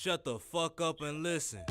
Shut the fuck up and listen.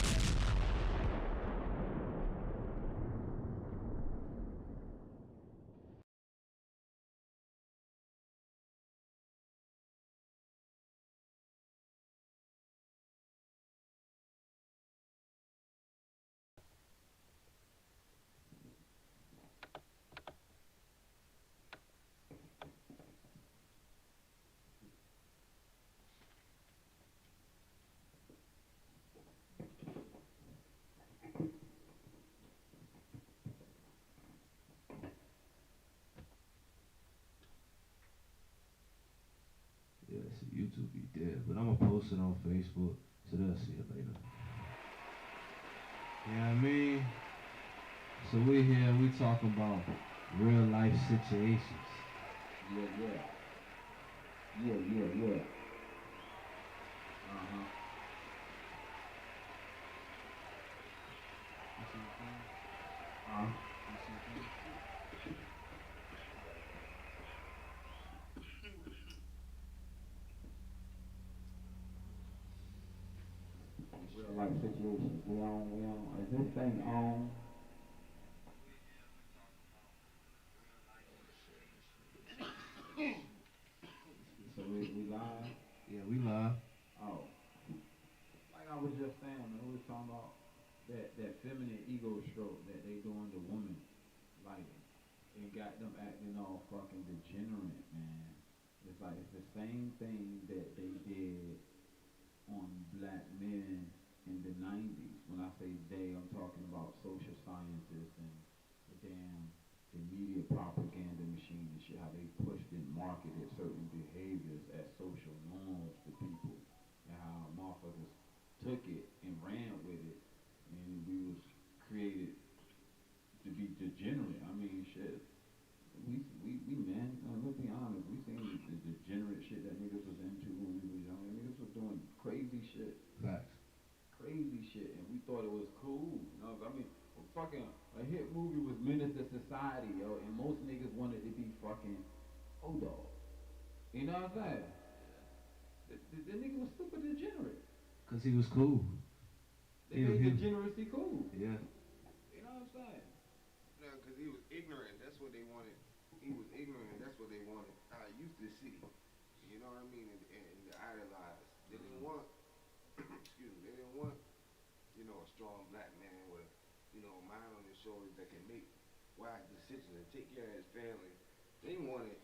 Yeah, so YouTube be dead, but I'm gonna post it on Facebook, so they'll see it later. You know what I mean? So we here, we talking about real life situations. Yeah. Uh-huh. Real life situations. We on, is this thing on? So we live? Yeah, we live. Oh. Like I was just saying, man, we was talking about that feminine ego stroke that they doing to women. Like, it got them acting all fucking degenerate, man. It's like, it's the same thing that they did on black men in the 90s. When I say they, I'm talking about social scientists and the media propaganda machine and shit, how they pushed and marketed certain behaviors as social norms to people, and how motherfuckers took it and ran with it, and we was created to be degenerate. I mean, shit. We man, let's be honest, we seen the degenerate shit that niggas was into when we was young. Niggas was doing crazy shit. Facts. Crazy shit, and we thought it was cool. You know, I mean, fucking a hit movie was Menace to Society, yo, and most niggas wanted to be fucking O-Dog. You know what I'm saying? The nigga was super degenerate. Cause he was cool. They made degeneracy cool. Yeah. You know what I'm saying? No, because he was ignorant. That's what they wanted. He was ignorant. That's what they wanted. I used to see. You know what I mean? And idolize. They didn't want. Excuse me. They didn't want. You know, a strong black man with, a mind on his shoulders that can make wise decisions and take care of his family. They wanted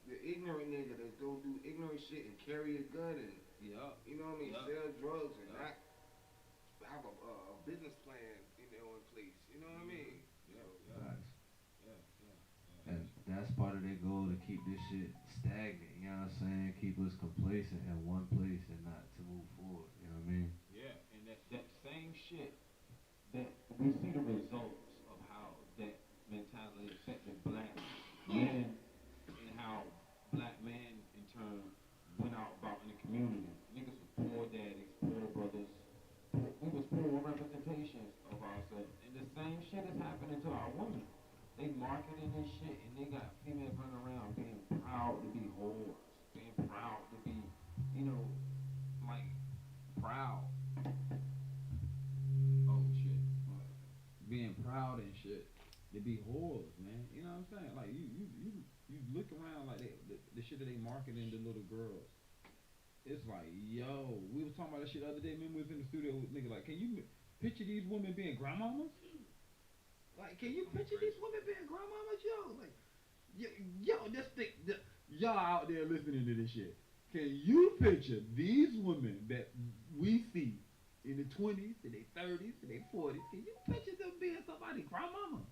the ignorant nigga that don't do ignorant shit and carry a gun and you know what I mean, sell drugs and not have a business plan, in place. You know what I mean? Facts. And that's part of their goal, to keep this shit stagnant, you know what I'm saying? Keep us complacent in one place and not to move forward, you know what I mean? Yeah, and that same shit, that we see the results of how that mentality affected black men, and how black men in turn went out about in the community. Niggas was poor daddies, poor brothers. We was poor representations of ourselves. And the same shit is happening to our women. They marketing this shit, and they got females running around being proud to be whores, being proud to be, proud. Oh shit. Being proud and shit. To be whores, man. You know what I'm saying? Like you look around like the shit that they marketing to little girls. It's like, yo, we was talking about that shit the other day. Remember we was in the studio with niggas like, can you picture these women being grandmamas? Like, can you picture these women being grandmamas, yo? Like, yo, y'all out there listening to this shit. Can you picture these women that we see in the 20s, in their 30s, in their 40s? Can you picture them being somebody's grandmama?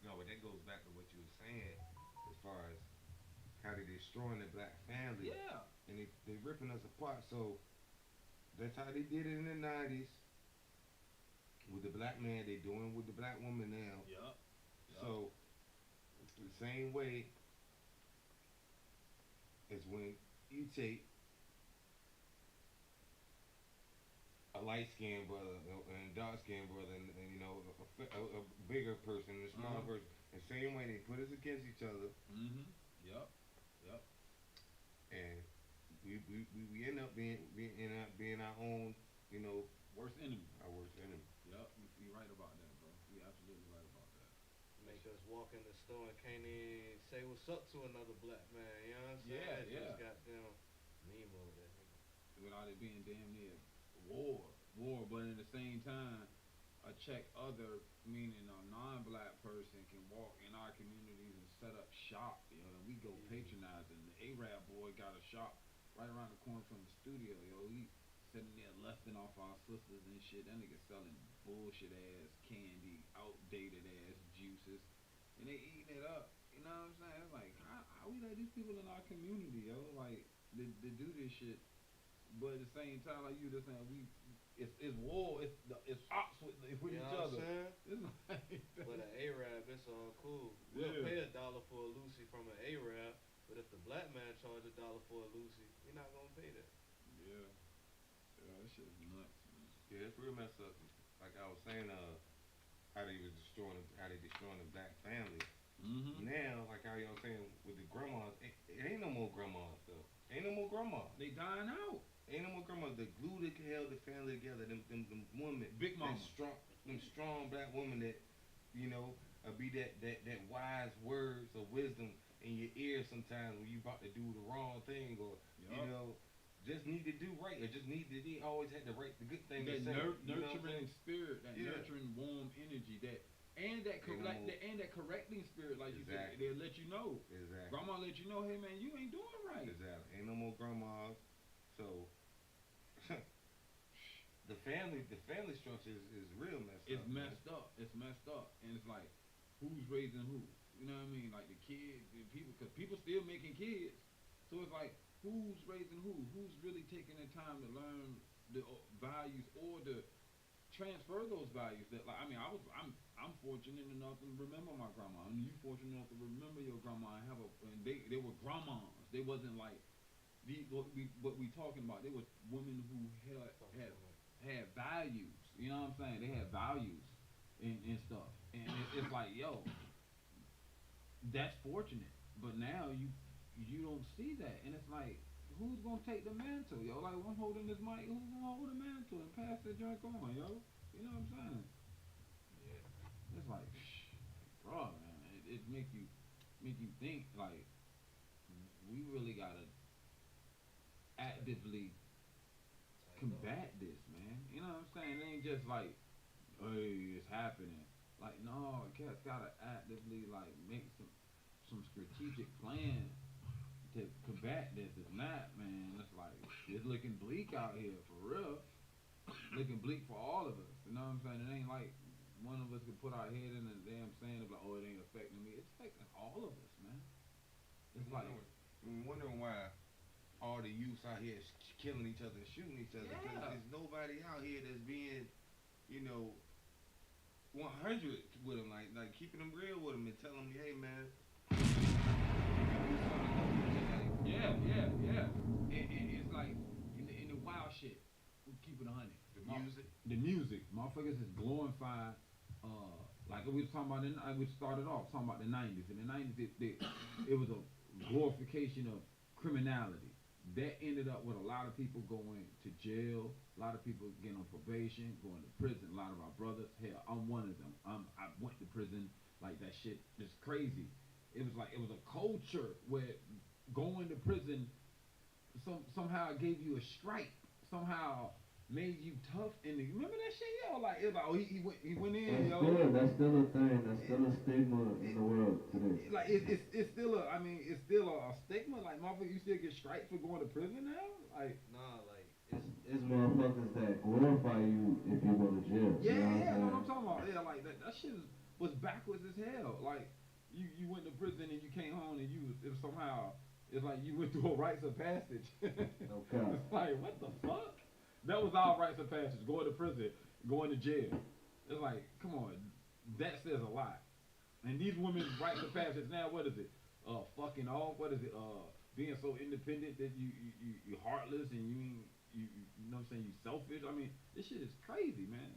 No, but that goes back to what you were saying as far as how they destroying the black family. Yeah. And they ripping us apart. So that's how they did it in the 90s. With the black man, they doing with the black woman now. Yep. So it's the same way as when you take a light-skinned brother and a dark-skinned brother and a bigger person and a smaller person. The same way they put us against each other. Mm-hmm. Yep. And we we end up being our own, you know, Worst enemy. our worst enemy. Yup, you right about that, bro. You absolutely right about that. Make us walk in the store and can't even say what's up to another black man. You know what I'm saying? Yeah, Just yeah. goddamn meme over that nigga. Without it being damn near war. But at the same time, a check other, meaning a non-black person, can walk in our communities and set up shop. You know, and we go patronizing. The Arab boy got a shop right around the corner from the studio. Yo, he sitting there lusting off our sisters and shit. That nigga selling bullshit ass candy, outdated ass juices, and they eating it up. You know what I'm saying? It's like how we let these people in our community, yo, like to do this shit. But at the same time, like you just saying, it's war, it's ops with You each know what I'm other. saying? It's like But an Arab, it's all cool. We'll Yeah. pay $1 for a Lucy from an Arab, but if the black man charge $1 for a Lucy, we're not gonna pay that. yeah, that shit is nuts, man. Yeah, it's real messed up. Like I was saying, how they destroying the black family. Mm-hmm. Now, like how y'all saying with the grandmas, it ain't no more grandmas though. Ain't no more grandmas. They dying out. Ain't no more grandmas. The glue that held the family together. Them women. Big mama. Them strong black women that, you know, be that wise words of wisdom in your ear sometimes when you about to do the wrong thing or you Yup. know just need to do right or just need to they always had the right the good thing That to say. You know what I'm nurturing saying? spirit, that Yeah. nurturing warm energy, that correcting spirit, like you said, Exactly. they'll let you know. Exactly. Grandma let you know, hey man, you ain't doing right. Exactly. Ain't no more grandmas. So the family structure is real messed It's up. man. messed up. It's messed up, and it's like, who's raising who? You know what I mean? Like the kids, the people, because people still making kids. So it's like, who's raising who? Who's really taking the time to learn the values or to transfer those values? That like, I mean, I'm fortunate enough to remember my grandma, and you fortunate enough to remember your grandma and and they were grandmas. They wasn't like what we talking about. They was women who had values. You know what I'm saying? They had values and stuff. And it's like, yo, that's fortunate. But now you don't see that, and it's like, who's gonna take the mantle, yo? Like, I'm holding this mic. Who's gonna hold the mantle and pass the drink on, yo? You know what I'm saying? Yeah. It's like, bro, man, it make you think like we really gotta actively combat this, man. You know what I'm saying? It ain't just like, hey, it's happening. Like, no, cats gotta actively like make some strategic plan to combat this. If not, man, it's like it's looking bleak out here for real. Looking bleak for all of us. You know what I'm saying? It ain't like one of us could put our head in the damn sand and be like, oh, it ain't affecting me. It's affecting all of us, man. It's like, I'm wondering why all the youths out here killing each other and shooting each other. Because Yeah. there's nobody out here that's being, you know, 100 with them, like keeping them real with them and telling them, hey man, yeah. And it's like in the wild shit, we keep it 100. The music, motherfuckers is glorifying. Like we was talking about, we started off talking about the '90s. In the '90s, it was a glorification of criminality. That ended up with a lot of people going to jail, a lot of people getting on probation, going to prison. A lot of our brothers, hell, I'm one of them. I went to prison. Like that shit is crazy. It was like it was a culture where going to prison somehow gave you a stripe. Somehow made you tough. And remember that shit, yo? Like it was like, oh, he went in, yo. That's still a thing. That's still a stigma in the world today. Like it's still it's still a stigma. Like motherfucker, you still get stripes for going to prison now. Like Nah, like It's motherfuckers that glorify you if you go to jail. yeah, you know yeah, what what I'm talking about. Yeah, like that shit was backwards as hell. Like you went to prison and you came home and it was somehow it's like you went through a rites of passage. No cap. It's like what the fuck? That was our rites of passage. Going to prison, going to jail. It's like, come on, that says a lot. And these women's rites of passage now, what is it? Fucking off. What is it? Being so independent that you heartless and you know what I'm saying, you selfish. I mean, this shit is crazy, man.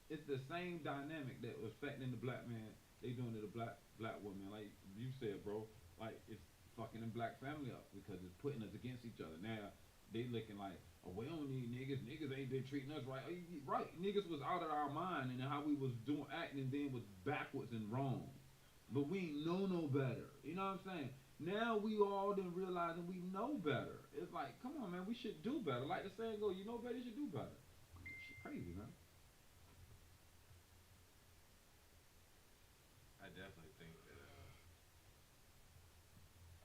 It's the same dynamic that was affecting the black man. They doing to the black woman, like you said, bro. Like it's fucking the black family up because it's putting us against each other. Now, they looking like, oh, we don't need niggas. Niggas ain't been treating us right. Right, niggas was out of our mind, and how we was doing acting then was backwards and wrong. But we ain't know no better. You know what I'm saying? Now we all done realizing we know better. It's like, come on, man, we should do better. Like the saying go, you know better, you should do better. Shit crazy, man.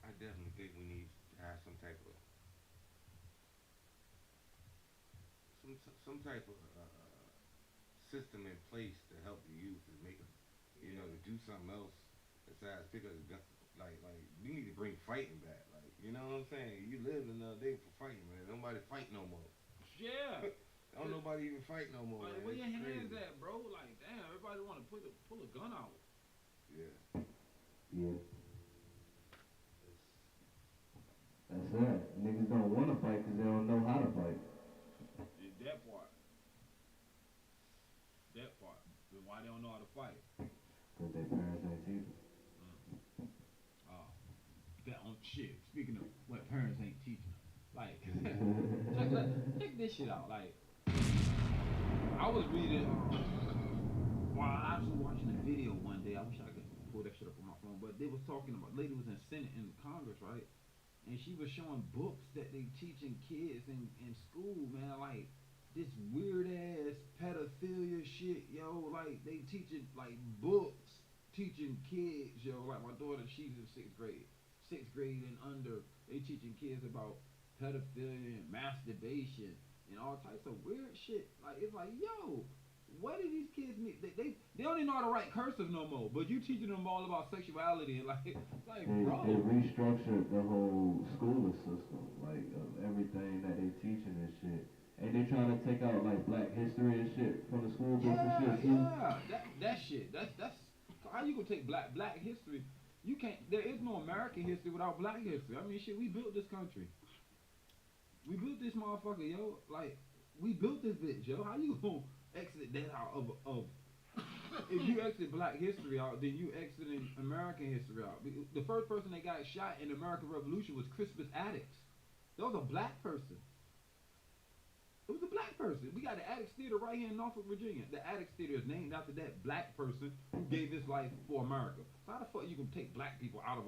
I definitely think we need to have some type of some type of system in place to help the youth and make them, to do something else besides pick up the gun. Like we need to bring fighting back. Like, you know what I'm saying? You live another day for fighting, man. Nobody fight no more. Yeah. Don't nobody even fight no more. Like, Man. where your It's hands crazy. at, bro? Like, damn, everybody want to pull a gun out. Yeah. Yeah. It's, that's it. Niggas don't want to fight because they don't know how to fight. Yeah, that part. That part. But why they don't know how to fight? Because their parents ain't teach them. Oh, that on shit. Speaking of what parents ain't teaching them, like, check this shit out. Like, I was reading while I was watching a video one day. I wish I could pull that shit up on my phone, but they was talking about lady was in Senate in Congress, right? And she was showing books that they teaching kids in school, man. Like this weird ass pedophilia shit, yo. Like they teaching like books teaching kids, yo. Like my daughter, she's in sixth grade and under. They teaching kids about pedophilia and masturbation and all types of weird shit. Like it's like, yo, what do these kids need? They don't even know how to write cursive no more. But you teaching them all about sexuality and like bro. They restructured the whole schooling system, like of everything that they teaching and shit. And they trying to take out like black history and shit from the school books and shit too. That shit. That's how you gonna take black history. You can't. There is no American history without black history. I mean, shit. We built this country. We built this motherfucker, yo. Like we built this bitch, yo. How you gonna exit that out of if you exit black history out, then you exiting American history out. The first person that got shot in the American Revolution was Crispus Attucks. That was a black person. It was a black person. We got the Attucks Theater right here in Norfolk, Virginia. The Attucks Theater is named after that black person who gave his life for America. So how the fuck you gonna take black people out of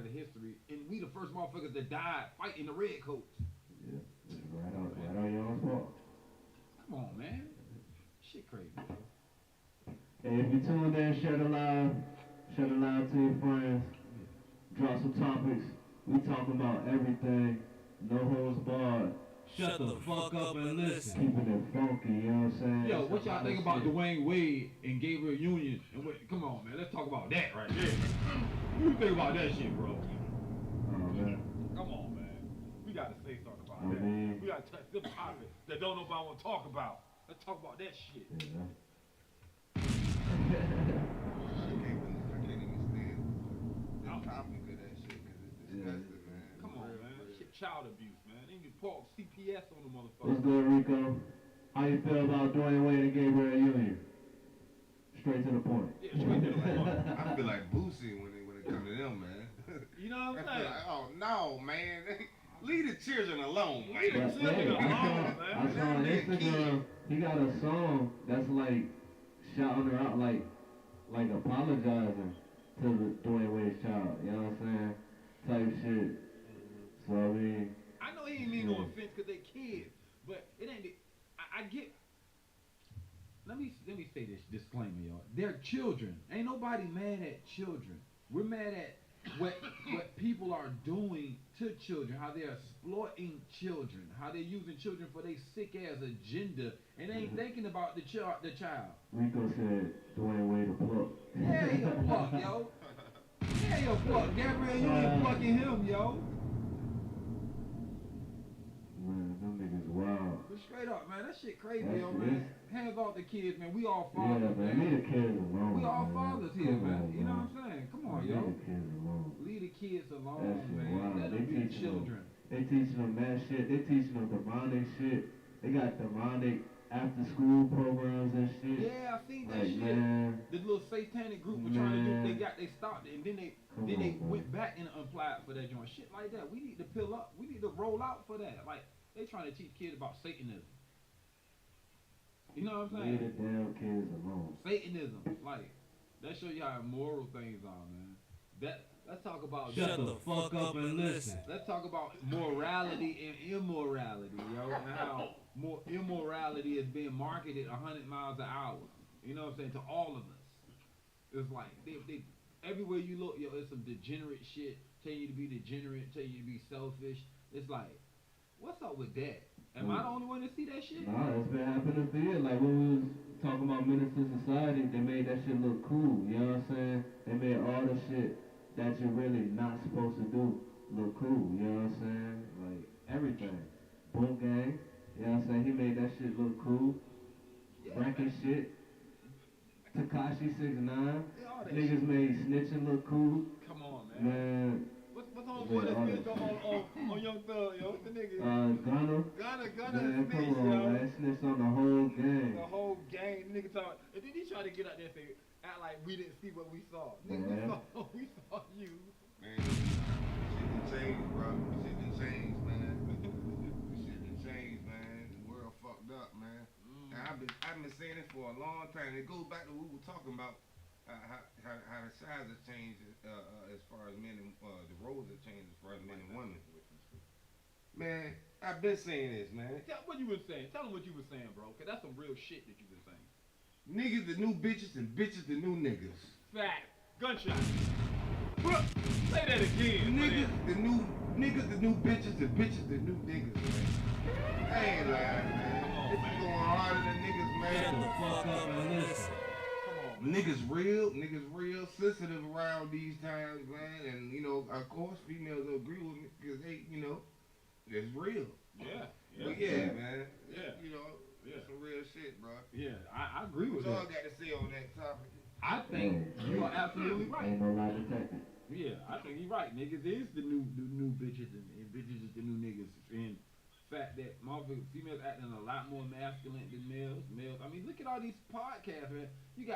the history, and we the first motherfuckers that died fighting the redcoats? Yeah, right on your fault. Come on, man. Shit crazy, bro. Hey, if you tuned in, share the live to your friends. Drop some topics. We talking about everything. No holds barred. Shut the fuck up and listen. Keeping it funky, you know what I'm saying? Yo, what y'all think about Dwayne Wade and Gabriel Union? And what, come on, man, let's talk about that right there. What you think about that shit, bro? Oh, man. Come on, man. We gotta say something about I that. mean- We gotta touch them topics that don't nobody want to talk about. Let's talk about that shit. Yeah. I can't even stand the topic of that shit because it's disgusting, man. Come on, man. Shit, child abuse, man. They need to park CPS on the What's motherfucker. good, Rico? How you feel about Dwayne Wade and Gabriel Union? Straight to the point. Yeah, straight to the point. I feel like Boosie when it comes to them, man. You know I what I'm feel saying? like, oh no, man. Leave the children alone, man. Leave the But, children hey, alone, I man. saw on Instagram, he got a song that's like shouting her out, like apologizing to the Dwayne Wade's child. You know what I'm saying? Type shit. So I mean, I know he ain't mean no offense because they kids, but it ain't. I get. Let me say this disclaimer, y'all. They're children. Ain't nobody mad at children. We're mad at what people are doing to children, how they're exploiting children, how they're using children for their sick ass agenda, and they ain't thinking about the child. Rico said Dwayne Wade a plug. Yeah, he a pluck, yo. Yeah, he a pluck. Gabriel Union plucking him, yo. Man, them niggas wild. But straight up, man, that shit crazy, That's yo, it. man. Hands off the kids, man. We all Yeah, fathers, man, man. leave the kids alone. We all man. fathers here, Come man. on, You know what I'm saying? Come on, Leave yo. the kids alone. Leave the kids That alone, shit man. wild. Let They them be teaching children. They teaching them mad shit. They teaching them demonic shit. They got demonic after school programs and shit. Yeah, I seen that Like, shit. man. The little satanic group were trying to do. Man. They stopped it, and then they Come on, man. went back and applied for that joint. Shit like that. We need to to roll out for that. Like they trying to teach kids about Satanism. You know what I'm saying? Leave the damn kids alone. Satanism, like that show you how immoral things are, man. Let's talk about Shut the fuck up and listen. Let's talk about morality and immorality, yo, and how more immorality is being marketed 100 miles an hour. You know what I'm saying, to all of us. It's like they everywhere you look, yo, it's some degenerate shit telling you to be degenerate, telling you to be selfish. It's like, what's up with that? Am I the only one to see that shit? Nah, it's been happening for years. Like when we was talking about Menace to Society, they made that shit look cool. You know what I'm saying? They made all the shit that you're really not supposed to do look cool. You know what I'm saying? Like everything. Boom Gang. You know what I'm saying? He made that shit look cool. Yeah, Ranking shit. Tekashi 6ix9ine. Yeah, all that Niggas shit. made snitching look cool. Come on, man. Man. What's homeboy that spit on Young Thug, yo? What's the nigga? Gunna. Gunna Man, snitch, come on, yo. man. Snitched on the whole gang. The whole gang, the nigga talk, and then he tried to get out there and say, act like we didn't see what we saw. Nigga, Man. we saw you. Man, shit done changed, bro. Shit done changed, man. Shit done changed, man. The world fucked up, man. And I've been saying this for a long time. It goes back to what we were talking about, how the sides have changed as far as men and the roles have changed as far as men and women. Man, I've been saying this, man. Tell what you been saying. Tell them what you been saying, bro. Cause that's some real shit that you been saying. Niggas the new bitches and bitches the new niggas. Fact. Gunshot. Say that again. Niggas the new bitches and bitches the new niggas, man. I ain't lying, man. Come on, This man. is going harder than niggas, Shut man. the fuck up and listen. Come on, man. Niggas real sensitive around these times, man. And you know, of course, females will agree with me because they, you know, it's real. Yeah. But yeah, man. Yeah. You know, Yeah. it's some real shit, bro. Yeah, I agree What with y'all that. got to say on that topic? I think you are absolutely right. Ain't no lie detected. Yeah, I think you're right. Niggas is the new bitches and bitches is the new niggas. And fact that motherfuckers, females acting a lot more masculine than males. I mean, look at all these podcasts, man. You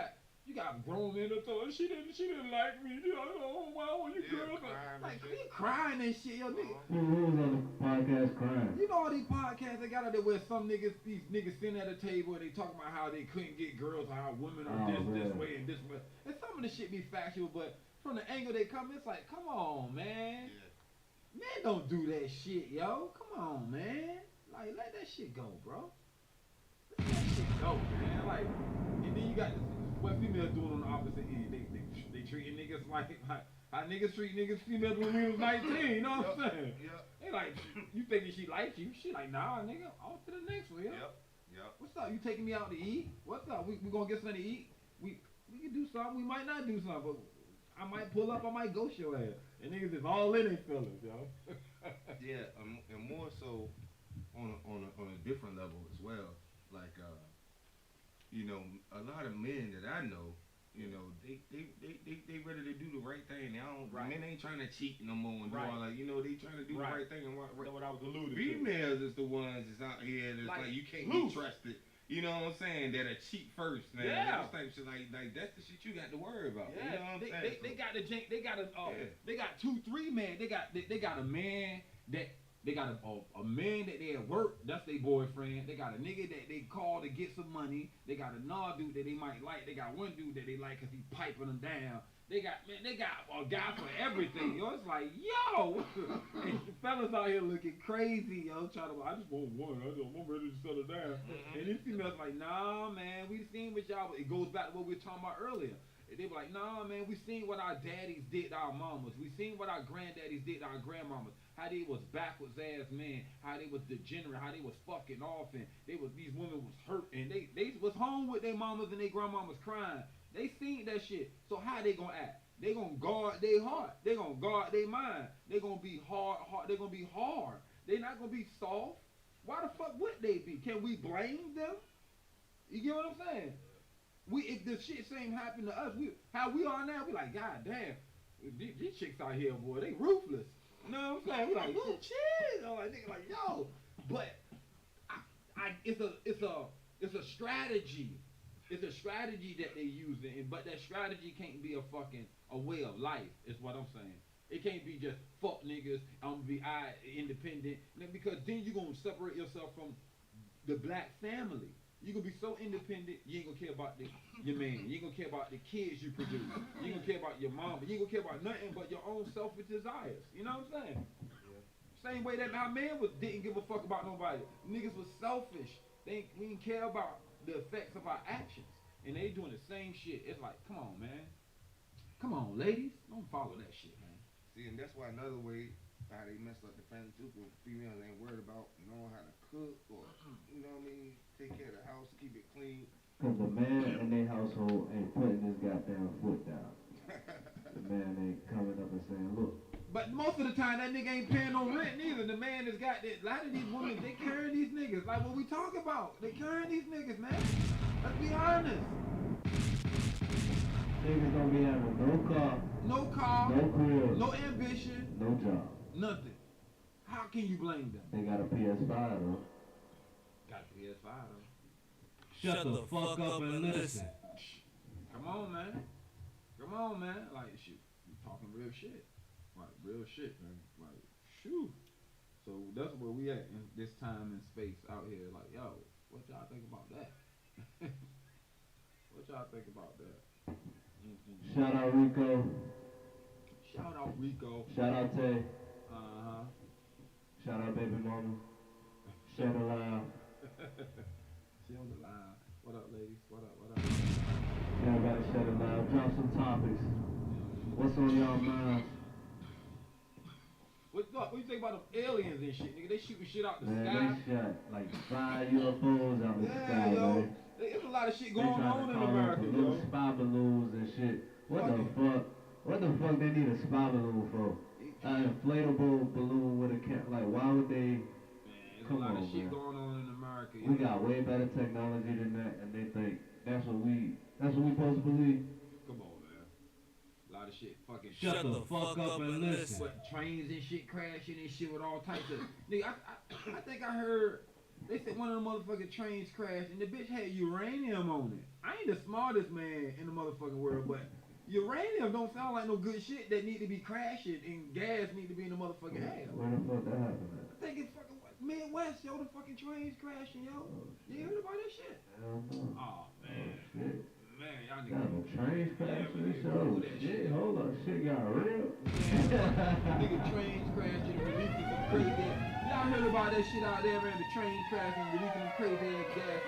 got grown men that told her she didn't like me. You know, oh, why won't you Yeah, girl? crying Like, and you shit. crying and shit, yo, nigga. Who was on the podcast crying? You know all these podcasts they got out there where these niggas sitting at a table and they talking about how they couldn't get girls, or how women are this man. way and this way. And some of the shit be factual, but from the angle they come, it's like, come on, man. Yeah. Man, don't do that shit, yo. Come on, man. Like, let that shit go, bro. Let that shit go, man. Like, and then you got what females doing on the opposite end. They treating niggas like how niggas treat niggas, females when we was 19. You know what I'm saying? Yep. They like, you thinking she likes you? She like, nah, nigga. On to the next one, yo. Yep. What's up? You taking me out to eat? What's up? We gonna get something to eat? We can do something. We might not do something, but I might pull up. I might ghost your ass. And niggas is all in their feelings, yo. Yeah, and more so on a different level as well. Like, you know, a lot of men that I know, you know, they ready to do the right thing. They don't. Right. Men ain't trying to cheat no more and do Right. all that. You know, they trying to do Right. the right thing. And That's what I was alluding to. females is the ones that's out here that's Like, like you can't loose. be trusted. You know what I'm saying? That'll cheat first, man. Yeah. This type of shit, like that's the shit you got to worry about. Yeah, You know what I'm saying? they got the jank. They got a Yeah. they got 2-3 men. They got a man that they got a man that they at work. That's their boyfriend. They got a nigga that they call to get some money. They got another dude that they might like. They got one dude that they like because he piping them down. They got a guy for everything, yo. It's like, yo, and the fellas out here looking crazy, yo. Trying to, I just want one. I'm ready to settle down. And these females like, nah, man, we seen what y'all. It goes back to what we were talking about earlier. They were like, nah, man, we seen what our daddies did to our mamas. We seen what our granddaddies did to our grandmamas. How they was backwards ass men. How they was degenerate. How they was fucking off. And these women was hurt. And they was home with their mamas and their grandmamas crying. They seen that shit. So how they gonna act? They gonna guard their heart. They gonna guard their mind. They gonna be hard. They gonna be hard. They not gonna be soft. Why the fuck would they be? Can we blame them? You get what I'm saying? If the shit same happened to us, how we are now, we like, God damn, these chicks out here, boy, they ruthless. You know what I'm saying? We like, oh shit. I'm like, nigga, like, yo. But it's a strategy. It's a strategy that they using, but that strategy can't be a way of life, is what I'm saying. It can't be just fuck niggas. I'm gonna be independent. Because then you gonna separate yourself from the black family. You gonna be so independent, you ain't gonna care about your man. You ain't gonna care about the kids you produce. You ain't gonna care about your mom. You ain't gonna care about nothing but your own selfish desires. You know what I'm saying? Yeah. Same way that our man didn't give a fuck about nobody. Niggas was selfish. We didn't care about the effects of our actions. And they doing the same shit. It's like, come on, man. Come on, ladies. Don't follow that shit, man. See, and that's why another way how they mess up the family too, because females ain't worried about knowing how to cook or, you know what I mean, take care of the house, keep it clean. Cause the man in their household ain't putting his goddamn foot down. The man ain't coming up and saying, look. But most of the time, that nigga ain't paying no rent neither. The man has got that. A lot of these women, they carrying these niggas. Like what we talk about. They carrying these niggas, man. Let's be honest. Niggas gonna be having no car, No car, no crib, no ambition, no job. nothing. How can you blame them? They got a PS5 though. Got a PS5 though. Shut the fuck up and listen. Come on, man. Come on, man. Like, shit, you talking real shit. Like, real shit, man. Like, shoo. So that's where we at in this time and space out here. Like, yo, what y'all think about that? What y'all think about that? Shout out Rico. Shout out Rico. Shout out Tay. Uh-huh. Shout out baby mama. Shout out Live. She on the line. What up, ladies? What up? What up? Everybody shut it loud. Drop some topics. What's on y'all minds? What you think about them aliens and shit, nigga? They shooting shit out the Man, sky. they shot like 5 UFOs out the sky, yo. man. There's a lot of shit They going trying on to in call America, up yo. little spy balloons and shit. What the fuck? What the fuck they need a spy balloon for? An inflatable balloon with a cat. Like, why would they? Man, there's Come a lot on, of shit man. going on in America. We got way better technology than that, and they think that's what we supposed to believe. Come on, man. A lot of shit fucking Shut the fuck up and listen. But trains and shit crashing and shit with all types of nigga. I think I heard they said one of the motherfucking trains crashed and the bitch had uranium on it. I ain't the smartest man in the motherfucking world, but uranium don't sound like no good shit that need to be crashing and gas need to be in the motherfucking air. Where the fuck that happened at? I think it's fucking Midwest, yo. The fucking trains crashing, yo. You heard about that shit? Hell no. Oh man, Shit. man, y'all Got niggas. no trains crashing and shit. do Oh that shit, shit. hold up, shit got real. Nigga, trains crashing and releasing some crazy. Y'all heard about that shit out there, man? The trains crashing and releasing some crazy ass gas.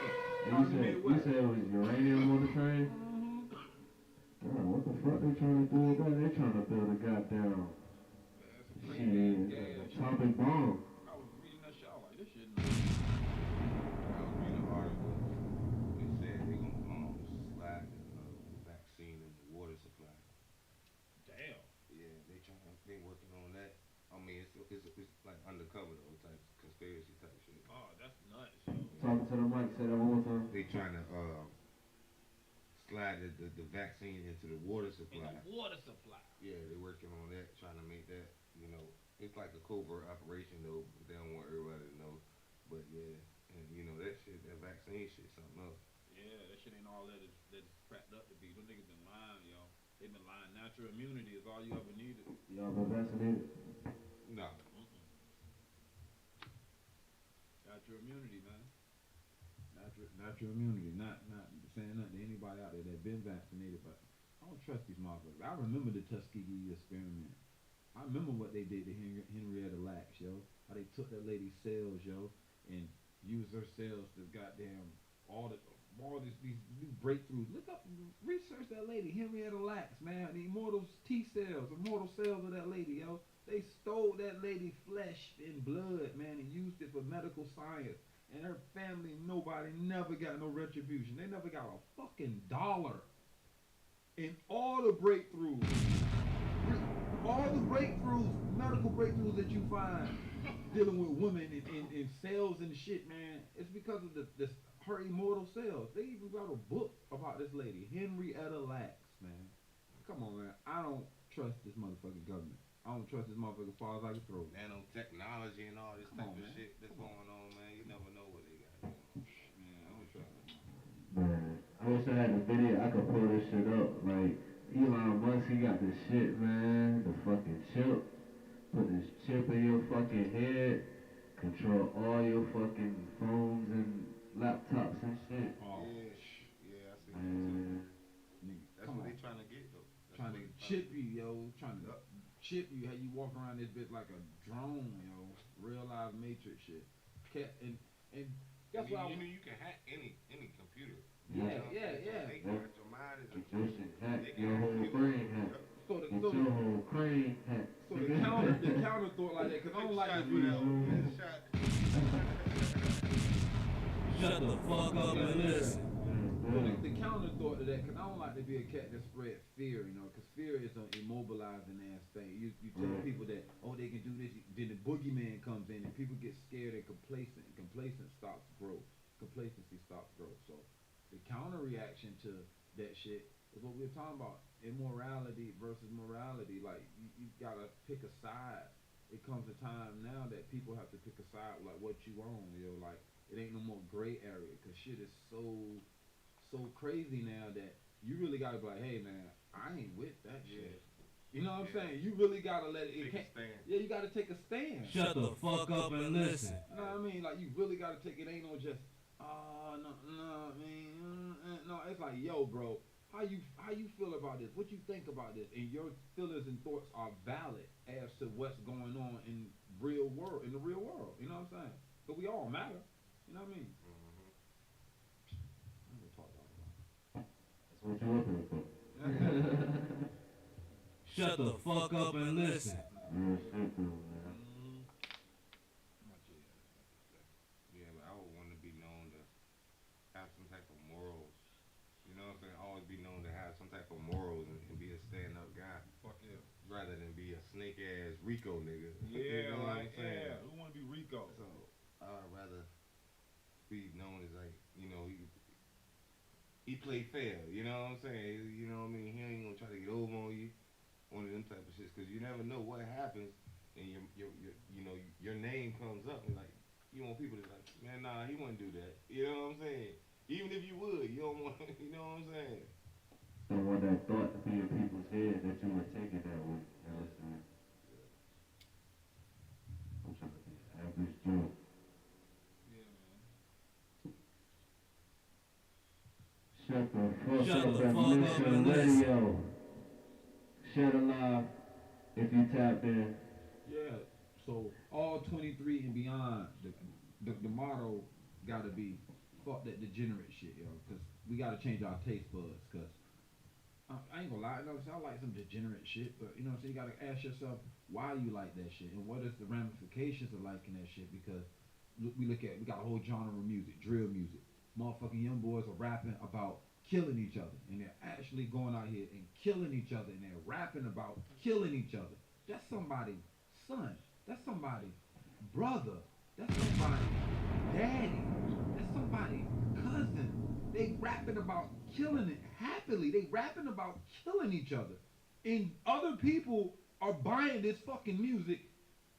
And you said it was uranium on the train? God, what the fuck they trying to do with that? They trying to build a goddamn shit, atomic bomb. I was reading that shit. I was like, this shit. I was reading an article. They said they gonna slide the vaccine in the water supply. Damn. Yeah, they working on that. I mean, it's like undercover though, type conspiracy type shit. Oh, that's nuts, yo. Talking to the mic, say that one more time. They trying to slide the vaccine into the water In supply. the water supply. Yeah, they working on that, trying to make that, you know, it's like a covert operation though, but they don't want everybody to know. But yeah, and you know that shit, that vaccine shit, something else. Yeah, that shit ain't all that it's cracked up to be. Them niggas been lying, yo. They been lying. Natural immunity is all you ever needed. Y'all been vaccinated? No. Natural immunity, man. Natural immunity. Not saying nothing to anybody out there that been vaccinated, but I don't trust these motherfuckers. I remember the Tuskegee experiment. I remember what they did to Henrietta Lacks, yo. How they took that lady's cells, yo, and used her cells to goddamn all these new breakthroughs. Look up, research that lady, Henrietta Lacks, man. The immortal T cells, immortal cells of that lady, yo. They stole that lady's flesh and blood, man, and used it for medical science. And her family, nobody never got no retribution. They never got a fucking dollar. And all the breakthroughs, medical breakthroughs that you find dealing with women and cells and shit, man, it's because of her immortal cells. They even got a book about this lady, Henrietta Lacks, man. Come on, man. I don't trust this motherfucking government. I don't trust this motherfucker as far as I can throw. Nanotechnology and all this Come type on, of man. shit that's going on, man. You never know what they got going on. Man, I don't trust it. Man, I wish I had a video. I could pull this shit up. Like, Elon Musk, he got the shit, man. The fucking chip. Put this chip in your fucking head. Control all your fucking phones and laptops and shit. Oh, Yeah, I see that too. Man. nigga, That's come what on. they trying to get though. That's Trying what to they chip you, yo. Trying to Yup. chip you. How you walk around this bitch like a drone, yo. Real life Matrix shit. And That's that's why you know you can hack any computer. Yeah, You know what I'm yeah, saying? yeah. They can your mind is a Get your shit hacked. They can Your hack whole you. brain hacked. Yup. so the Get so your the, whole brain hacked. so the counter thought like that because I don't like Shot to for be. that one. Good shot. Shut the fuck up and listen. So the counter thought to that, because I don't like to be a cat that spread fear, you know, because fear is an immobilizing ass thing. You tell people that, oh, they can do this, then the boogeyman comes in and people get scared and complacent, and complacent stops growth. Complacency stops growth. So the counter reaction to that shit is what we were talking about, immorality versus morality. Like, you gotta pick a side. It comes a time now that people have to pick a side, like what you own, yo, like, it ain't no more gray area, because shit is so crazy now that you really gotta be like, hey man, I ain't with that shit. You know what I'm saying? You really gotta let it. Take a stand. Yeah, you gotta take a stand. Shut the fuck up and listen. You know what I mean? Like you really gotta take it. Ain't no just, no, I mean, no. It's like, yo, bro, how you feel about this? What you think about this? And your feelings and thoughts are valid as to what's going on in the real world. You know what I'm saying? But we all matter. You know what I mean? I'm gonna talk about it. That's what you're looking for. Shut the fuck up and listen. Real shit though, man. Yeah, but I would want to be known to have some type of morals. You know what I'm saying? Always be known to have some type of morals and be a stand-up guy. Fuck yeah. Rather than be a snake-ass Rico nigga. You Yeah, know what like, I'm saying? yeah. Who wanna be Rico? So, I'd rather be known as like, you know, he played fair, you know what I'm saying? You know what I mean? He ain't gonna try to get over on you, one of them type of shits, because you never know what happens, and your name comes up, and like, you want people to like, man, nah, he wouldn't do that. You know what I'm saying? Even if you would, you don't want, you know what I'm saying? Don't want that thought to be in people's head that you were taking that way. You know what I'm saying? I'm trying to be an average Joe. Shut the fuck up and listen radio. Shut alive if you tapped in. Yeah. So all 23 and beyond, the motto gotta be fuck that degenerate shit, yo. Cause we gotta change our taste buds. Cause I ain't gonna lie, you know what I'm saying? I like some degenerate shit, but you know what I'm saying? You gotta ask yourself why you like that shit and what is the ramifications of liking that shit. Because we got a whole genre of music, drill music. Motherfucking young boys are rapping about killing each other, and they're actually going out here and killing each other, and they're rapping about killing each other. That's somebody's son. That's somebody's brother. That's somebody's daddy. That's somebody's cousin. They rapping about killing it happily. They rapping about killing each other, and other people are buying this fucking music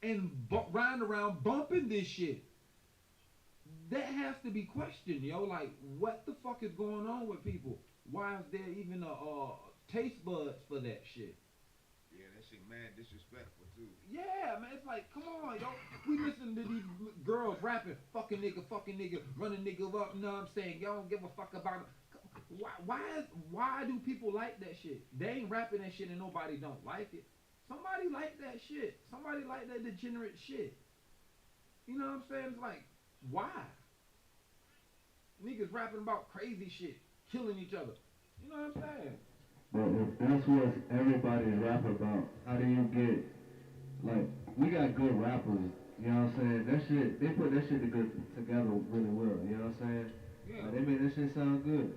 and riding around bumping this shit. That has to be questioned, yo. Like, what the fuck is going on with people? Why is there even a taste buds for that shit? Yeah, that shit mad disrespectful too. Yeah, man, it's like, come on, yo. We listen to these girls rapping, fucking nigga, run a nigga up, you know what I'm saying? Y'all don't give a fuck about it. Why do people like that shit? They ain't rapping that shit and nobody don't like it. Somebody like that shit. Somebody like that degenerate shit. You know what I'm saying? It's like, why? Niggas rapping about crazy shit, killing each other. You know what I'm saying? But if that's what everybody's rapping about, how do you get, like, we got good rappers, you know what I'm saying? That shit, they put that shit together really well, you know what I'm saying? Yeah. Like, they make that shit sound good.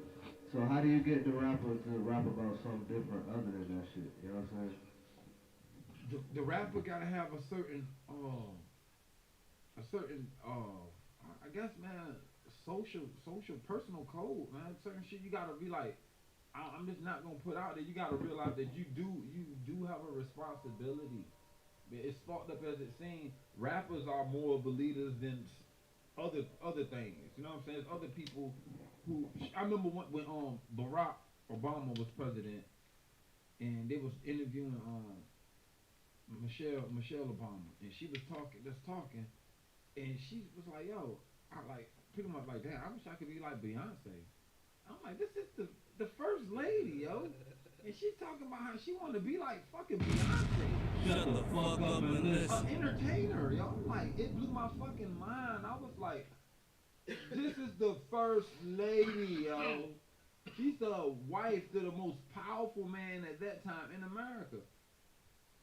So how do you get the rapper to rap about something different other than that shit, you know what I'm saying? The rapper gotta have a certain, I guess, man, social, personal code, man. Certain shit you gotta be like, I'm just not gonna put out there. You gotta realize that you do have a responsibility. It's fucked up as it seems. Rappers are more of a leaders than other things. You know what I'm saying? There's other people who I remember when Barack Obama was president. and they was interviewing Michelle Obama, and she was talking, and she was like, "Yo, I like pretty much like, damn, I wish I could be like Beyonce." I'm like, this is the first lady, yo, and she's talking about how she want to be like fucking Beyonce, Shut the fuck up and listen. entertainer, yo. I'm like, it blew my fucking mind. I was like, this is the first lady, yo. She's the wife to the most powerful man at that time in America,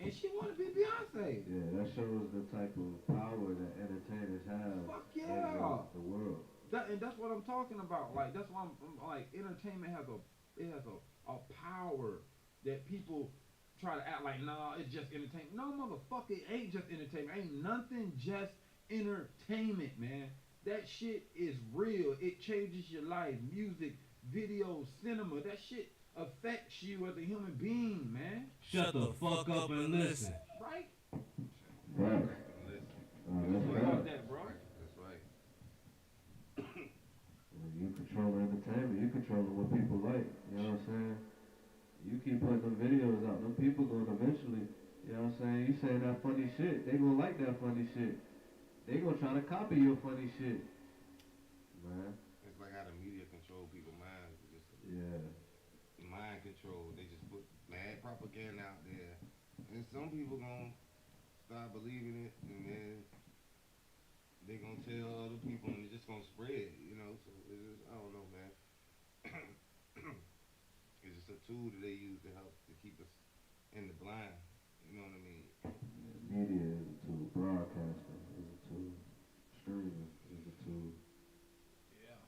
and she want to be Beyonce. Yeah, that shows the type of power that entertainers have Fuck over yeah. the world. And that's what I'm talking about. Like that's why I'm like entertainment has a power that people try to act like nah it's just entertainment. No motherfucker, it ain't just entertainment. Ain't nothing just entertainment, man. That shit is real. It changes your life. Music, video, cinema. That shit affects you as a human being, man. Shut the fuck up and listen. Right? Right. Listen. That's How about right. that, bro? That's right. When you control entertainment, you controlling what people like. You know what I'm saying? You keep putting them videos out, them people gonna eventually, you know what I'm saying? You saying that funny shit, they gonna like that funny shit. They gonna try to copy your funny shit. Man. It's like how the media control people's minds. It's just Yeah. mind control. They just put bad propaganda out there, and some people gonna start believing it, and then they gonna tell other people, and it's just gonna spread. You know, so it's just, I don't know, man. It's just a tool that they use to help to keep us in the blind. You know what I mean? Yeah, media is a tool, broadcasting is a tool, streaming is a tool. Yeah.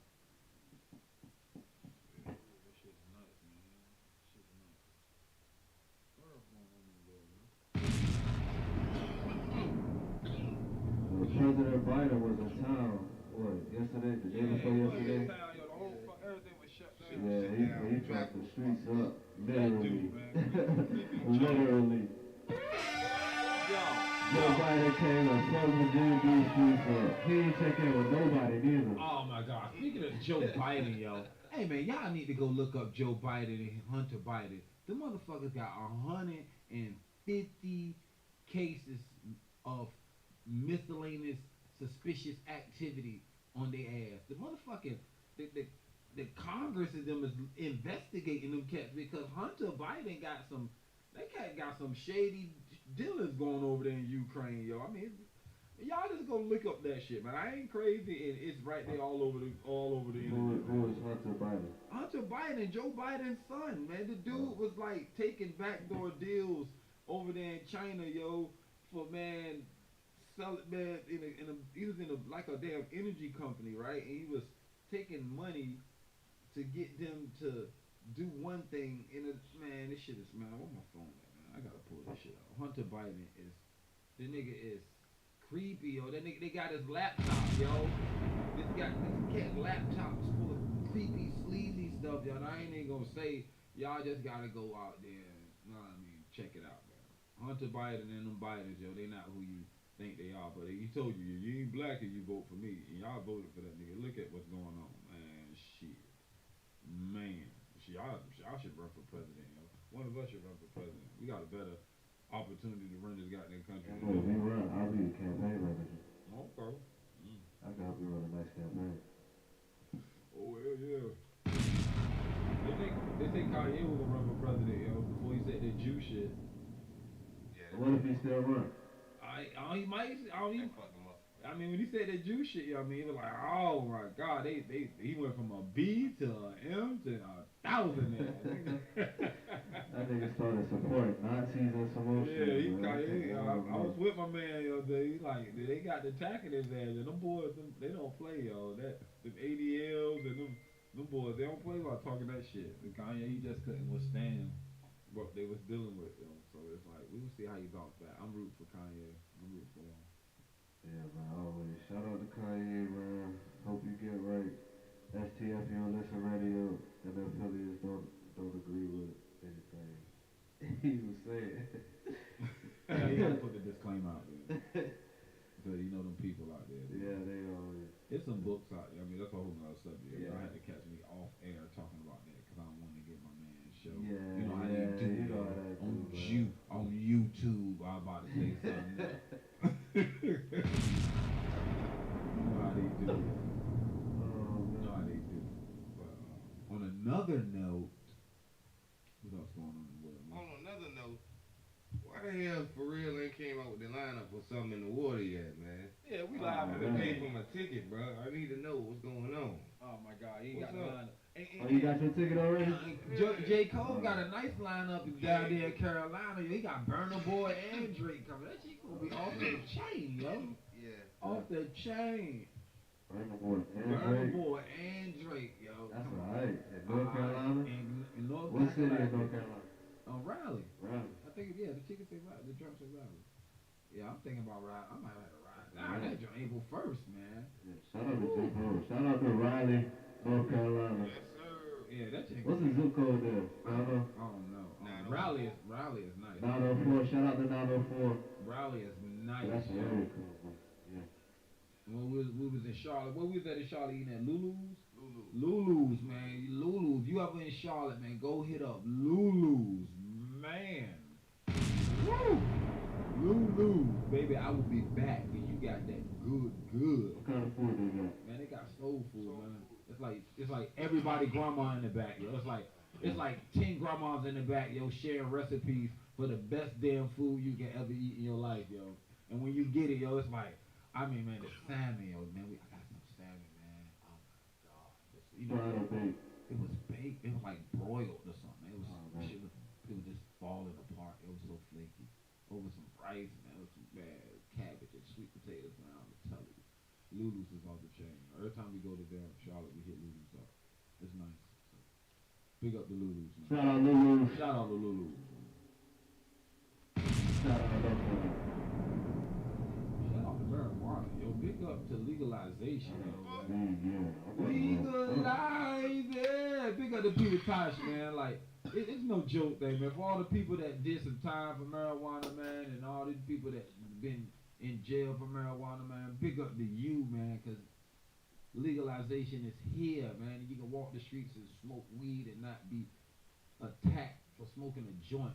That shit's nuts, man. Shit's nuts. What else going on in the world, man? President Biden was in town, what, yesterday, the day before yesterday? The whole everything was shut down. Yeah, he dropped the streets up, literally. man. Literally. Joe Biden came and fucked Virginia Beach streets up. He ain't check in with nobody neither. Oh my God! Speaking of Joe Biden, yo, hey man, y'all need to go look up Joe Biden and Hunter Biden. The motherfuckers got 150 cases of miscellaneous suspicious activity on their ass. The motherfucking the Congress is them is investigating them cats because Hunter Biden got some. That cat got some shady dealings going over there in Ukraine, yo. I mean, y'all just go look up that shit, man. I ain't crazy, and it's right there all over the internet. Who is Hunter Biden? Hunter Biden, Joe Biden's son, man. The dude was like taking backdoor deals over there in China, yo, for man, sell it, man. He was in a like a damn energy company, right? And he was taking money to get them to do one thing. Man, this shit is man. Where my phone at, man? I gotta pull this shit out. Hunter Biden is the nigga is creepy, yo. That nigga, they got his laptop, yo. This cat laptops full of creepy, sleazy stuff, yo. And I ain't even gonna say y'all just gotta go out there and, you know what I mean, check it out, man. Hunter Biden and them Bidens, yo, they not who you think they are, but he told you ain't black and you vote for me, and y'all voted for that nigga. Look at what's going on, man. Shit, man. Y'all should run for president, yo. One of us should run for president. We got a better opportunity to run this goddamn country. If he run, I'll be the campaign manager. Okay. I can help you run a nice campaign. Oh hell yeah. They think Kanye was gonna run for president, yo, before he said that Jew shit. Yeah. What if he still run? He might. That fuck him up. I mean, when he said that Jew shit, you know what I mean, it was like, oh my God, he went from a B to an M to 1,000. That nigga started supporting Nazis and some more shit. I was with my man the other day. He like, they got the attack in his ass, and them boys, they don't play, yo. Them ADLs and them boys, they don't play about talking that shit. And Kanye, he just couldn't withstand what they was dealing with, yo. So it's like, we will see how he bounce back. I'm rooting for Kanye. I'm rooting for him. Yeah, man, always. Shout out to Kanye, man. Hope you get right. STFU and Listen Radio and the affiliates don't agree with anything he was saying. You gotta put the disclaimer out there. So you know them people out there. Yeah, they always. There's some books out there. I mean, that's a whole nother subject. Yeah. I had to catch me off air talking about that because I don't want to get my man show. Yeah, you know how yeah, they do you know it how they on do, on YouTube. I was about to say something else. You know how they do it. You know how they do it. But on another note, what else going on in the world, man? On another note, why the hell for real ain't came out with the lineup for something in the water yet, man? Yeah, we Oh, live man. with I the paid game. for my ticket, bro. I need to know what's going on. Oh my God, he ain't What's got the up? lineup. Oh, you got your ticket already? J. Cole got a nice lineup down there in Carolina. He got Burna Boy and Drake coming. That shit gonna be off the chain, yo. Yeah. Off the chain. Burna Boy and Burna Drake. Boy and Drake, yo. That's Come on. alright. In North Carolina? In North What city in Carolina. North Carolina? Raleigh. Raleigh. I think, yeah, the tickets say Raleigh. The drums say Raleigh. Yeah, I'm thinking about Raleigh. I might have to ride. Nah, that joint April 1st, man. Yeah, shout out to J. Cole. Shout out to Raleigh, North Carolina. Yes, sir. Yeah, that chick. What's the zip code there? I don't know. Raleigh is nice. 904. Shout out to 904. Raleigh is nice. That's the yo. area code, man. Yeah. When we was in Charlotte, where we was at in Charlotte eating at Lulu's? Lulu. Lulu's, man. Lulu's. If you ever in Charlotte, man, go hit up Lulu's, man. Woo! Lulu's, baby. I will be back when you got that good. What kind of food they got? Man, they got soul food, man. It's like everybody grandma in the back, yo. It's like 10 grandmas in the back, yo, sharing recipes for the best damn food you can ever eat in your life, yo. And when you get it, yo, it's like, I mean, man, the salmon, yo, man, I got some salmon, man. Oh my God. You know, Fried or baked? it was baked. It was like broiled or something. It was Oh, man. it was just falling apart. It was so flaky. Over some rice, man. With some bad cabbage and sweet potatoes, man. I'm telling you. Lulu's is off the chain. Every time we go to there, Charlotte, we hit Lulu's up. It's nice. So, big up the Lulu's, man. Shout out Lulu. Shout out to Lulu's, man. Shout out to Lulu. Shout out to marijuana, yo. Big up to legalization, yo. Yeah. Legalize it. Big up to Peter Tosh, man. Like, it's no joke thing, man. For all the people that did some time for marijuana, man, and all these people that been in jail for marijuana, man, big up to you, man, because legalization is here, man. You can walk the streets and smoke weed and not be attacked for smoking a joint.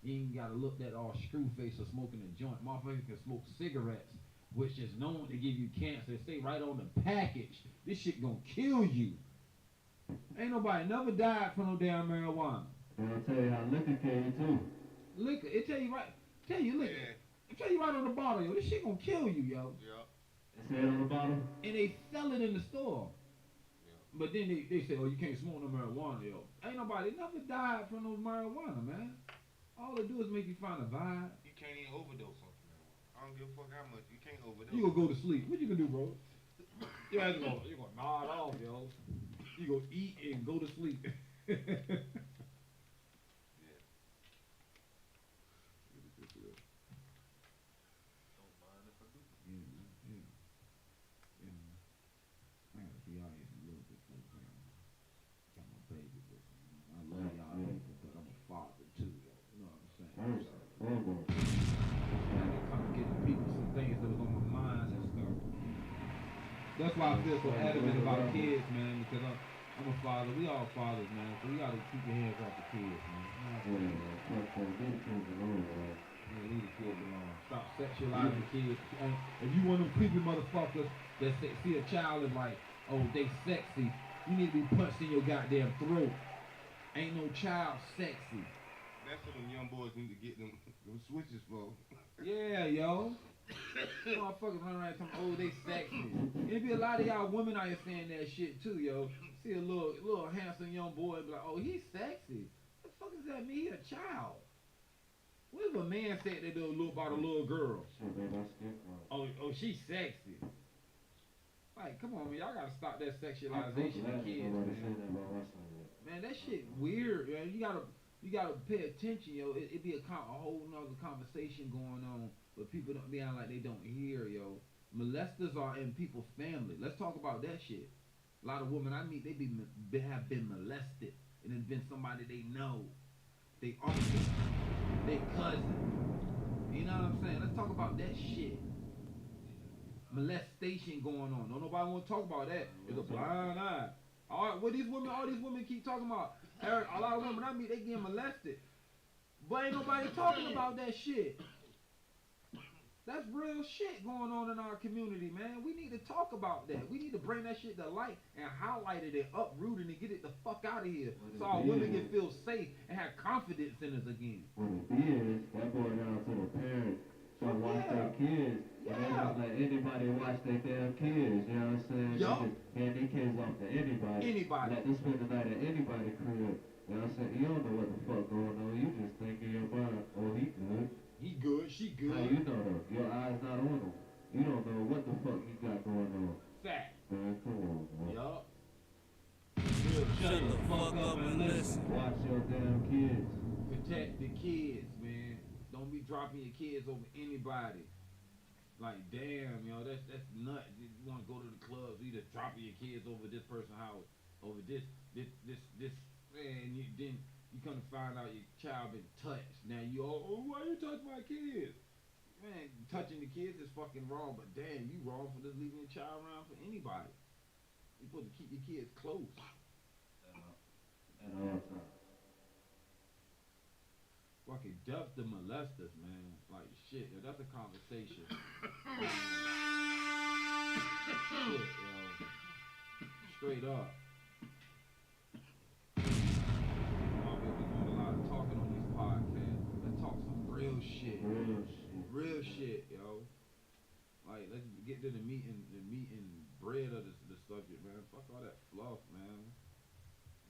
You ain't gotta look that all screw face for smoking a joint. Motherfuckers can smoke cigarettes, which is known to give you cancer. It say right on the package. This shit gonna kill you. Ain't nobody never died from no damn marijuana. And I'll tell you how liquor can you too. Liquor, it tell you liquor. Yeah. It tell you right on the bottle, yo. This shit gonna kill you, yo. Yeah. It said on the bottom. And they sell it in the store. Yeah. But then they say, oh, you can't smoke no marijuana, yo. Ain't nobody never died from no marijuana, man. All it do is make you find a vibe. You can't even overdose on marijuana. I don't give a fuck how much. You can't overdose. You gonna go to sleep. What you gonna do, bro? You gonna nod off, yo. You gonna eat and go to sleep. Yeah. Don't mind if I do. Yeah, man. Yeah. Yeah, man. I gotta be out here in a little bit, folks, man. Got my baby with me. You know? I love y'all people, but I'm a father too, yo. You know what I'm saying? First, I had to come get the people some things that was on my mind and stuff. That's why I feel so adamant about kids, man, because I'm a father. We all fathers, man, so we gotta keep your hands off the kids, man. You know what I'm saying? Yeah, leave the kids alone. Stop sexualizing kids. And if you one of them creepy motherfuckers that see a child and like, oh, they sexy, you need to be punched in your goddamn throat. Ain't no child sexy. That's what them young boys need to get them switches for. Yeah, yo. Motherfuckers run around talking, oh, they sexy. It be a lot of y'all women out here saying that shit too, yo. See a little handsome young boy and be like, oh, he's sexy. What the fuck does that mean? He a child. What if a man said they do about a little girl? Oh, she's sexy. Like, come on, man, y'all gotta stop that sexualization of kids, man. Man, that shit weird, man. You gotta pay attention, yo. It be a whole nother conversation going on, but people don't be out like they don't hear, yo. Molesters are in people's family. Let's talk about that shit. A lot of women I meet, they have been molested, and it's been somebody they know, they uncle, they cousin. You know what I'm saying? Let's talk about that shit. Molestation going on. Don't nobody want to talk about that. It's a blind eye. All these women keep talking about. Eric, a lot of women I meet, they getting molested. But ain't nobody talking about that shit. That's real shit going on in our community, man. We need to talk about that. We need to bring that shit to light and highlight it and uproot it and get it the fuck out of here. So our women can feel safe and have confidence in us again. What it is, that boy down to the parents. So watch their kids. And they don't let anybody watch their damn kids, you know what I'm saying? Yup. They just hand their kids off to anybody. Let them spend the night at anybody's crib. You know what I'm saying? You don't know what the fuck going on. You just think in your mind, oh, he good. He good, she good. How you know though? Your eyes not on him. You don't know what the fuck he got going on. Fact. Man, come on, man. Yup. Shut the fuck up and listen. Watch your damn kids. Protect the kids, man. Don't be dropping your kids over anybody. Like, damn, yo, that's nuts. You want to go to the clubs, you just dropping your kids over this person's house, over this, man. Then you come to find out your child been touched. Now you all, oh, why you touch my kids? Man, touching the kids is fucking wrong, but damn, you wrong for just leaving your child around for anybody. You're supposed to keep your kids close. At all times. Fucking death to molesters, man. Like, shit, yo, that's a conversation. Shit, yo. Straight up. We doing a lot of talking on these podcasts. Let's talk some real shit. Real shit, yo. Like, let's get to the meat and bread of the subject, man. Fuck all that fluff, man.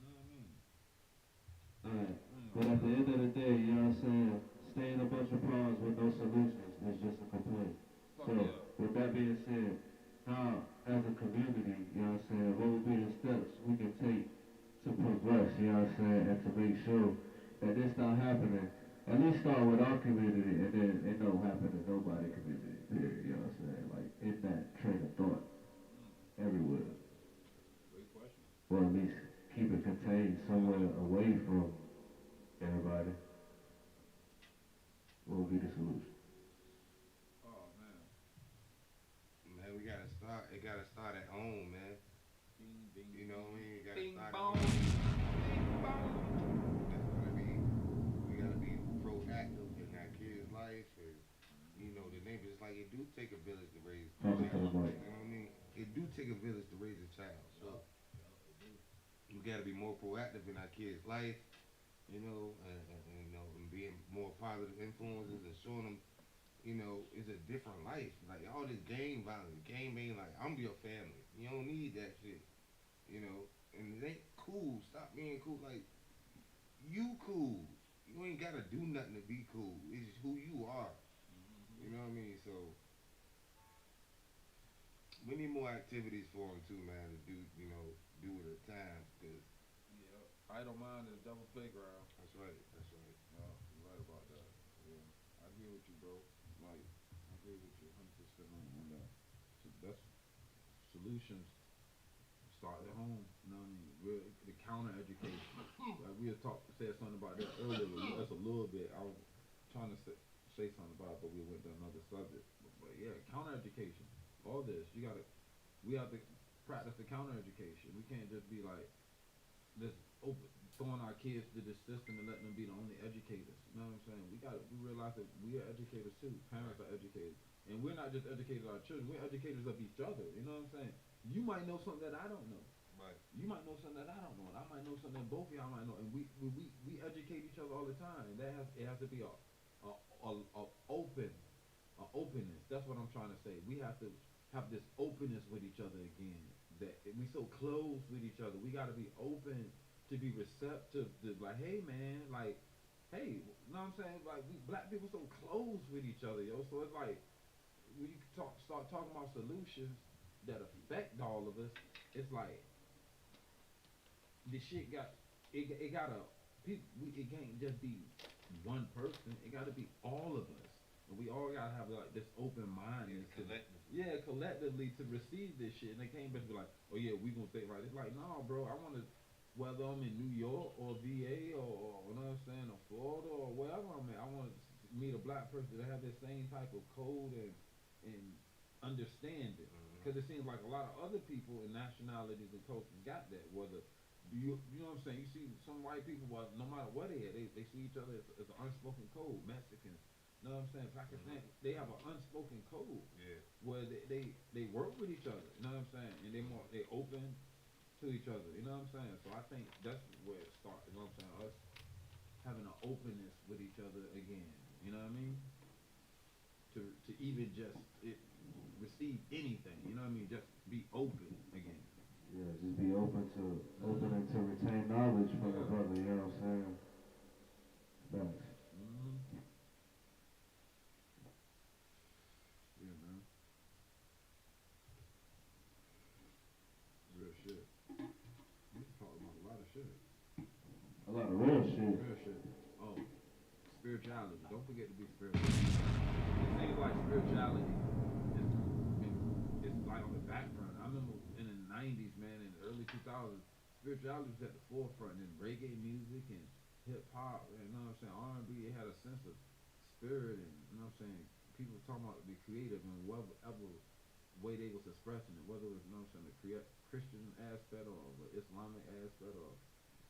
You know what I mean? Alright. But at the end of the day, you know what I'm saying? Staying a bunch of problems with no solutions is just a complaint. So, with that being said, how, as a community, you know what I'm saying, what would be the steps we can take to progress, you know what I'm saying, and to make sure that this start happening? At least start with our community, and then it don't happen in nobody's community, period, you know what I'm saying? Like, in that train of thought, everywhere. Great question. Or at least keep it contained somewhere away from everybody. What would be the solution? Oh, man. Man, we gotta start. It gotta start at home, man. Bing, bing, You know what I mean? You gotta bing, start at bong. home. Bing, bong. That's what I mean. We gotta be proactive in our kids' life, and you know the neighbors. It's like it do take a village to raise a child. You know what I mean? It do take a village to raise a child. So we gotta be more proactive in our kids' life. You know, you know, and being more positive influences and showing them, you know, it's a different life. Like all this gang violence, gang being like, I'm your family. You don't need that shit. You know, and it ain't cool. Stop being cool. Like, you cool. You ain't gotta do nothing to be cool. It's just who you are. You know what I mean? So we need more activities for them too, man. To do, you know, do it at times, cause. Idle mind is devil playground. That's right. That's right. Yeah, you're right about that. Yeah, I agree with you, bro. Like, I agree with you 100% on that. So that's solutions. Start at home. You know what I mean? The counter education. Like we had said something about that earlier. That's a little bit. I was trying to say something about it, but we went to another subject. But yeah, counter education. All this, we have to practice the counter education. We can't just be like this. Throwing our kids to this system and letting them be the only educators. You know what I'm saying? We realize that we are educators too. Parents are educators. And we're not just educators of our children, we're educators of each other. You know what I'm saying? You might know something that I don't know. Right. You might know something that I don't know. And I might know something that both of y'all might know. And we educate each other all the time. And it has to be a openness. That's what I'm trying to say. We have to have this openness with each other again. That we so close with each other. We gotta be open to be receptive to like, hey man, like, hey, you know what I'm saying? Like we black people so close with each other, yo. So it's like when you start talking about solutions that affect all of us, it's like the shit it can't just be one person. It gotta be all of us. And we all gotta have like this open mind collectively to receive this shit. And they can't just be like, oh yeah, we gonna think right. It's like, no, bro, I wanna, whether I'm in New York or VA or you know what I'm saying, or Florida or wherever I'm at, I want to meet a black person that have the same type of code and understanding. Because it seems like a lot of other people and nationalities and cultures got that, whether You know what I'm saying? You see some white people, well, no matter what they see each other as an unspoken code. Mexicans, you know what I'm saying? Pakistan, they have an unspoken code Yeah. where they work with each other. You know what I'm saying? And they open to each other. You know what I'm saying? So I think that's where it starts. You know what I'm saying? Us having an openness with each other again. You know what I mean? To even just receive anything. You know what I mean? Just be open again. Yeah, just be open and to retain knowledge from the brother, you know what I'm saying? Facts. Mm-hmm. Yeah, man. Real shit. We can talk about a lot of shit. A lot of real shit. Real shit. Oh, spirituality. Don't forget to be spiritual. It seems like spirituality is like on the back burner. I remember in the 90s, man, in the early 2000s, spirituality was at the forefront. And reggae music and hip hop, you know what I'm saying, R&B, it had a sense of spirit and, you know what I'm saying, people talking about be creative and whatever way they was expressing it, whether it was, you know what I'm saying, the Christian aspect or the Islamic aspect or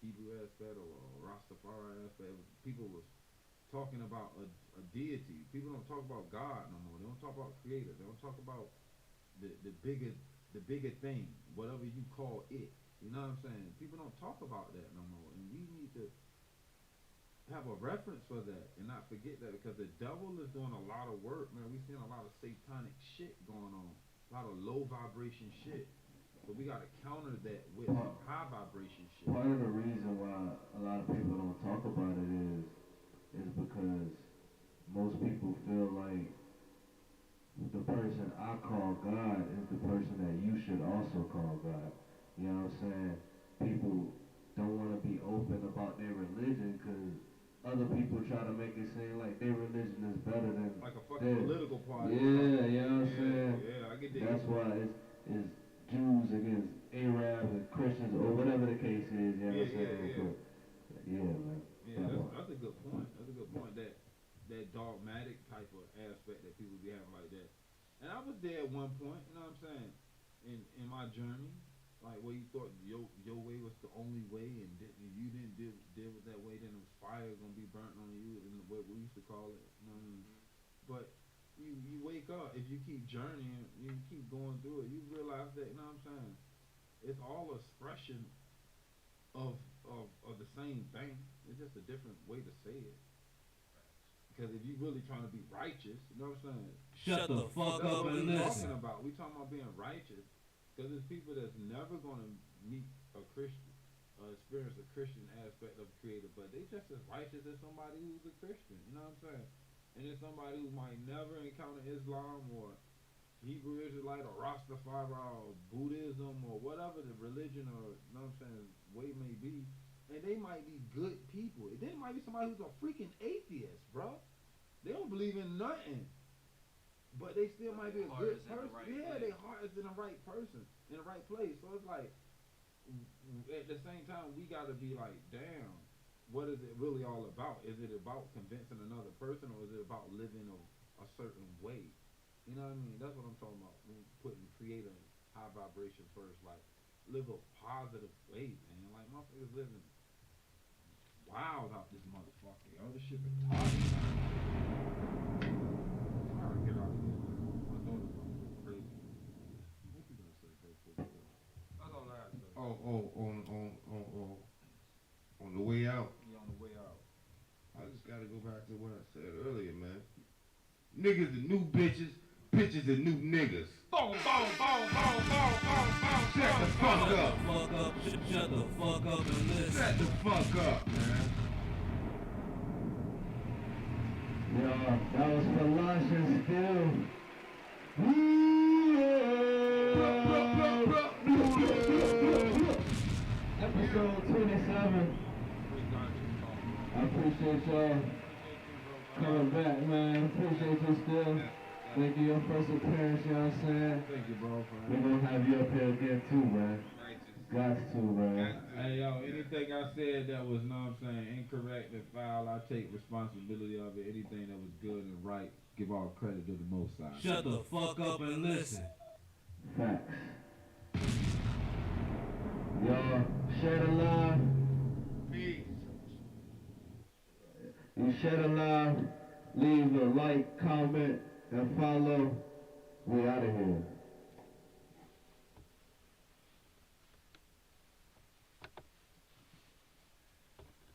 Hebrew aspect or Rastafari aspect. People was talking about a deity. People don't talk about God no more. They don't talk about creator. They don't talk about the bigger thing, whatever you call it. You know what I'm saying? People don't talk about that no more, and we need to have a reference for that and not forget that, because the devil is doing a lot of work, man. We seeing a lot of satanic shit going on, a lot of low vibration shit. So we gotta counter that with high vibration shit. Part of the reason why a lot of people don't talk about it is because most people feel like the person I call God is the person that you should also call God. You know what I'm saying? People don't want to be open about their religion because other people try to make it seem like their religion is better than like a fucking political party. Yeah, you know what I'm saying? Yeah, I get that. That's why it's Jews against Arabs and Christians or whatever the case is. You know what I'm saying? Yeah, man. Yeah, that's a good point. That's a good point. That dogmatic type of aspect that people be having like that. And I was there at one point, you know what I'm saying, in my journey, like where you thought your way was the only way, and you didn't deal with that way, then the fire gonna be burnt on you, in the way we used to call it. You know what I mean? But you wake up, if you keep journeying, you keep going through it, you realize that, you know what I'm saying, it's all expression of the same thing. It's just a different way to say it. Because if you really trying to be righteous, you know what I'm saying? Shut the fuck up and listen. We talking about being righteous. Because there's people that's never going to meet a Christian, experience a Christian aspect of Creator, but they just as righteous as somebody who's a Christian. You know what I'm saying? And then somebody who might never encounter Islam or Hebrew Israelite or Rastafari or Buddhism or whatever the religion or, you know what I'm saying, way may be. And they might be good people. And then might be somebody who's a freaking atheist, bro. They don't believe in nothing. But they still might be a good person. Their heart is in the right person, in the right place. So it's like, at the same time, we got to be like, damn, what is it really all about? Is it about convincing another person, or is it about living a certain way? You know what I mean? That's what I'm talking about. When putting creative high vibration first, like live a positive way, man. Like motherfuckers living wild out this motherfucker. Yo, this shit been toxic. I'm trying to get out of here, man. My daughter's going crazy. What you gonna say, bro? That's all I have to say. On the way out, Yeah, on the way out. I just gotta go back to what I said earlier, man. Niggas the new bitches, bitches the new niggas. Boom, boom, boom, boom, boom, boom, boom. Shut the fuck up. Shut the fuck up and listen. Shut the fuck up, man. Yeah, that was for lunch and still. Episode 27. I appreciate y'all coming back, man. Appreciate you still. Thank you, your first appearance, you know what I'm saying? Thank you, bro. We're gonna have you up here again too, man. Got to, man. Hey, yo, anything I said that was, know what I'm saying, incorrect and foul, I take responsibility of it. Anything that was good and right, give all credit to the Most High. Shut the fuck up and listen. Facts. Y'all share the live. Peace. You share the live. Leave a like, comment, and follow. We out of here.